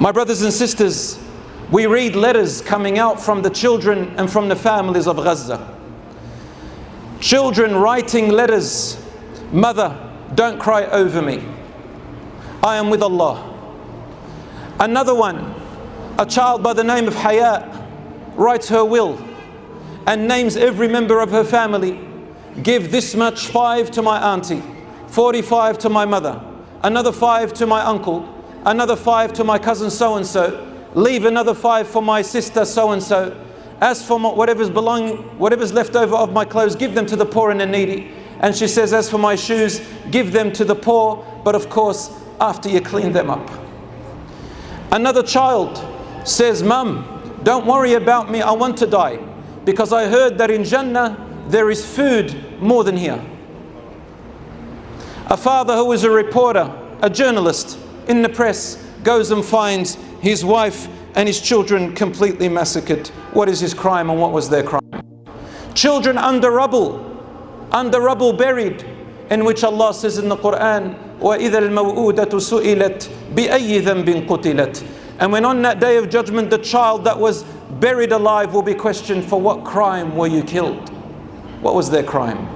My brothers and sisters, we read letters coming out from the children and from the families of Gaza. Children writing letters, "Mother, don't cry over me. I am with Allah." Another one, a child by the name of Hayat, writes her will and names every member of her family. Give this much, 5 to my auntie, 45 to my mother, another 5 to my uncle, another 5 to my cousin so-and-so, leave another 5 for my sister so-and-so. As for whatever's left over of my clothes, give them to the poor and the needy. And she says, as for my shoes, give them to the poor, but of course, after you clean them up. Another child says, "Mum, don't worry about me, I want to die, because I heard that in Jannah there is food more than here." A father who is a reporter, a journalist in the press, goes and finds his wife and his children completely massacred. What is his crime and what was their crime? Children under rubble buried, in which Allah says in the Quran, وَإِذَا الْمَوْءُودَةُ سُئِلَتْ بِأَيِّ ذَنْبٍ قُتِلَتْ. And when on that day of judgment the child that was buried alive will be questioned, for what crime were you killed? What was their crime?